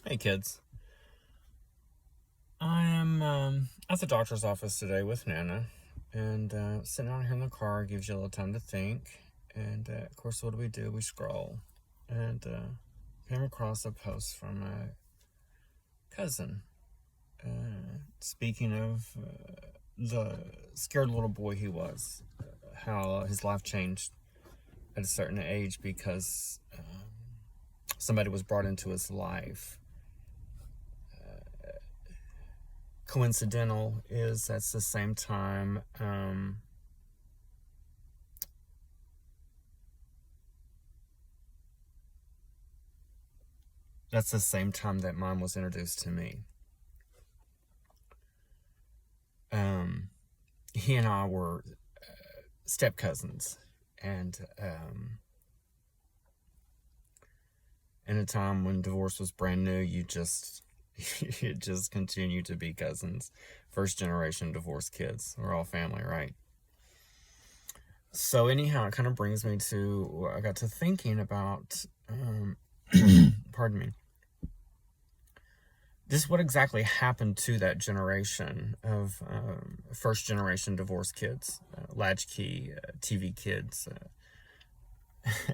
Hey kids. I am at the doctor's office today with Nana, and sitting out here in the car gives you a little time to think. And of course, what do? We scroll, and came across a post from a cousin. Speaking of the scared little boy he was, how his life changed at a certain age because somebody was brought into his life. Coincidental is that's the same time that mom was introduced to me. He and I were step cousins, and in a time when divorce was brand new, you just continue to be cousins. First generation divorced kids. We're all family, right? So anyhow, it kind of brings me to, I got to thinking about, pardon me, just what exactly happened to that generation of first generation divorced kids, latchkey, TV kids,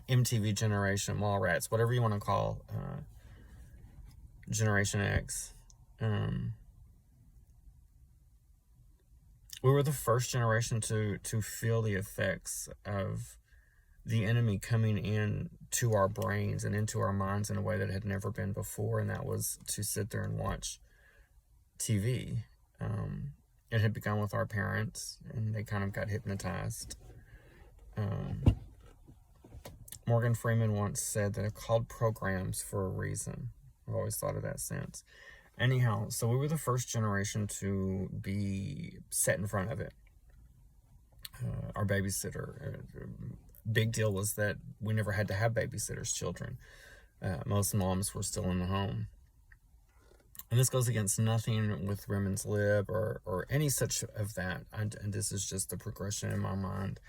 MTV generation, Mallrats, whatever you want to call Generation X. We were the first generation to feel the effects of the enemy coming in to our brains and into our minds in a way that had never been before, and that was to sit there and watch TV. It had begun with our parents, and they kind of got hypnotized. Morgan Freeman once said that they're called programs for a reason. I've always thought of that since. Anyhow, so we were the first generation to be set in front of it. Our babysitter. Big deal was that we never had to have babysitters, children. Most moms were still in the home. And this goes against nothing with women's lib or any such of that. And this is just the progression in my mind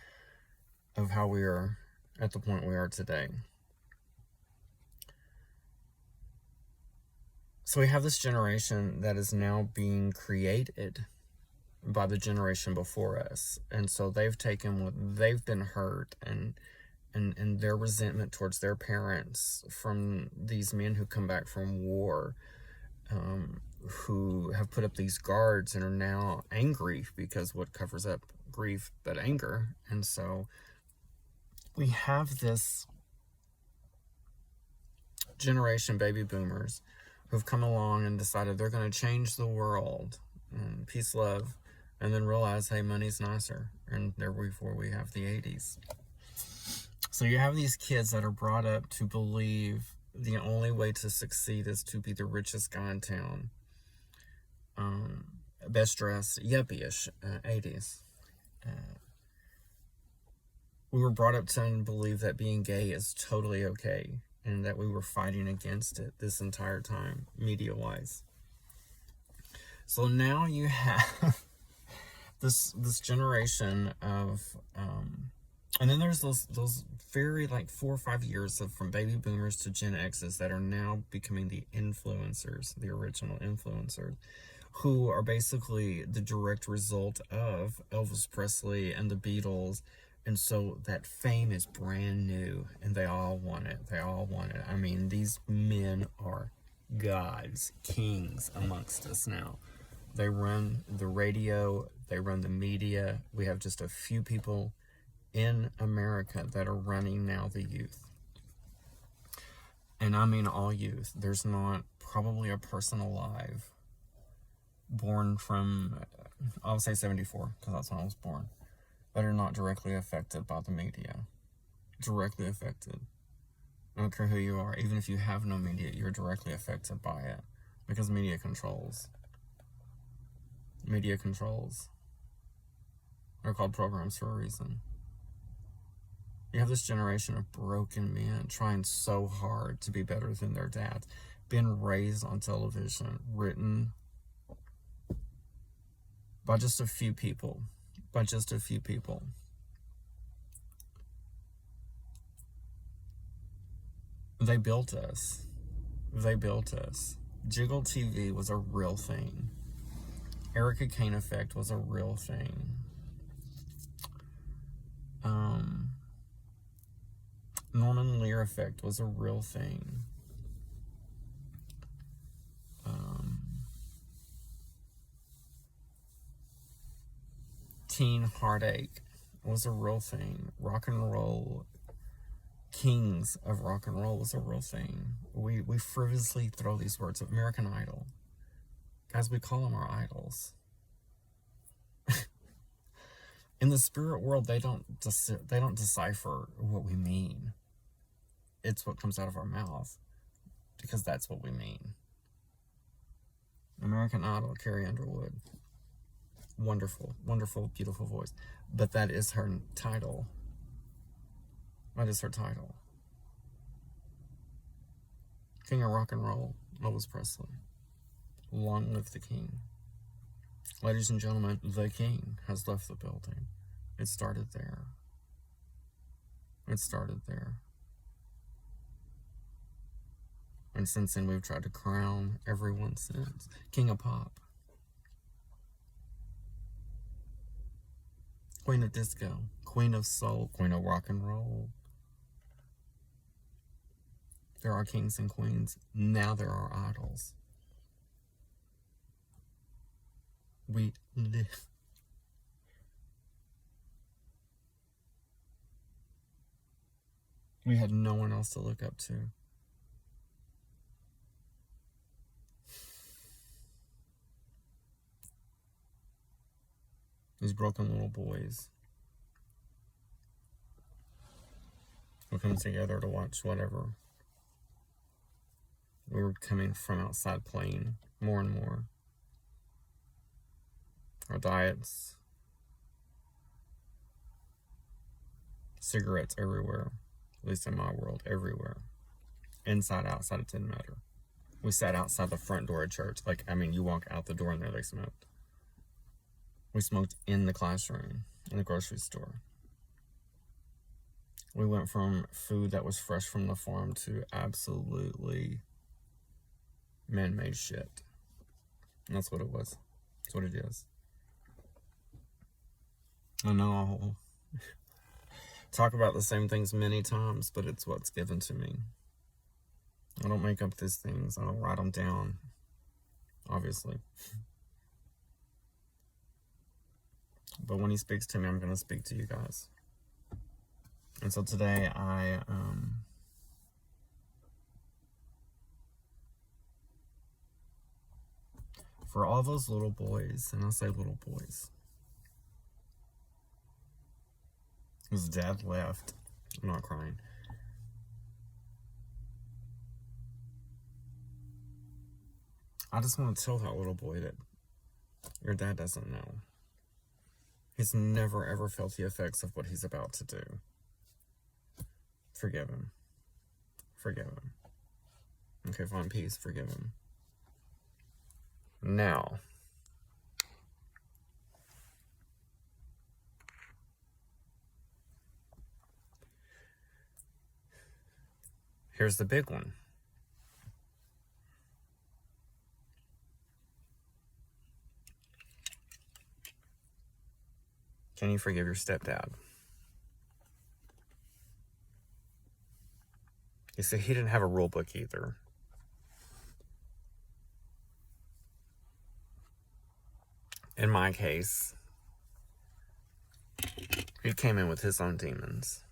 of how we are at the point we are today. So we have this generation that is now being created by the generation before us. And so they've taken what they've been hurt and their resentment towards their parents from these men who come back from war, who have put up these guards and are now angry because what covers up grief but anger. And so we have this generation, baby boomers, who've come along and decided they're going to change the world, and peace, love, and then realize, hey, money's nicer. And therefore we have the 80s. So you have these kids that are brought up to believe the only way to succeed is to be the richest guy in town. Best dressed, yuppie-ish, 80s. We were brought up to believe that being gay is totally okay, and that we were fighting against it this entire time, media-wise. So now you have this generation of, and then there's those very 4 or 5 years of from baby boomers to Gen X's that are now becoming the influencers, the original influencers, who are basically the direct result of Elvis Presley and the Beatles. And so that fame is brand new, and they all want it. I mean, these men are gods, kings amongst us now. They run the radio, they run the media. We have just a few people in America that are running now the youth. And I mean all youth. There's not probably a person alive born from, I'll say 74, because that's when I was born, that are not directly affected by the media. Directly affected. I don't care who you are. Even if you have no media, you're directly affected by it. Because media controls. Media controls. They're called programs for a reason. You have this generation of broken men trying so hard to be better than their dads. Been raised on television, written by just a few people. They built us. Jiggle TV was a real thing. Erica Kane effect was a real thing. Norman Lear effect was a real thing. Teen heartache was a real thing. Rock and roll, kings of rock and roll was a real thing. We frivolously throw these words. American Idol. Guys, we call them our idols. In the spirit world, they don't decipher what we mean. It's what comes out of our mouth, because that's what we mean. American Idol, Carrie Underwood. Wonderful, wonderful, beautiful voice. But that is her title. That is her title. King of rock and roll, Elvis Presley. Long live the king. Ladies and gentlemen, the king has left the building. It started there. It started there. And since then, we've tried to crown everyone since. King of pop. Queen of disco. Queen of soul. Queen of rock and roll. There are kings and queens. Now there are idols. We live. We had no one else to look up to. These broken little boys who come together to watch whatever. We were coming from outside playing more and more. Our diets, cigarettes everywhere, at least in my world, everywhere. Inside, outside, it didn't matter. We sat outside the front door of church. You walk out the door and there they smoked. We smoked in the classroom, in the grocery store. We went from food that was fresh from the farm to absolutely man-made shit. And that's what it was. That's what it is. I know I'll talk about the same things many times, but it's what's given to me. I don't make up these things. I don't write them down, obviously. But when he speaks to me, I'm going to speak to you guys. And so today for all those little boys, and I say little boys, whose dad left, I'm not crying. I just want to tell that little boy that your dad doesn't know. He's never ever felt the effects of what he's about to do. Forgive him. Forgive him. Okay, fine, peace, forgive him. Now, here's the big one. Can you forgive your stepdad? You see, he didn't have a rule book either. In my case, he came in with his own demons.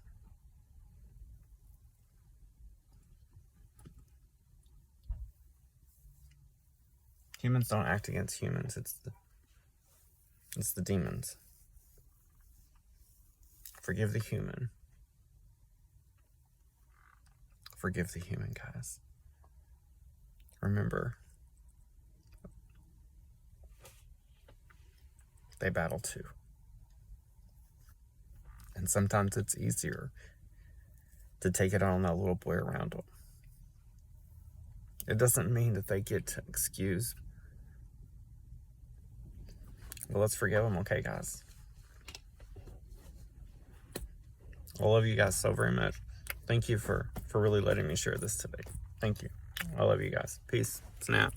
Humans don't act against humans. It's the demons. Forgive the human. Forgive the human, guys. Remember, they battle too. And sometimes it's easier to take it on that little boy around them. It doesn't mean that they get to excuse. Well, let's forgive them, okay, guys? I love you guys so very much. Thank you for really letting me share this today. Thank you. I love you guys. Peace. Snap.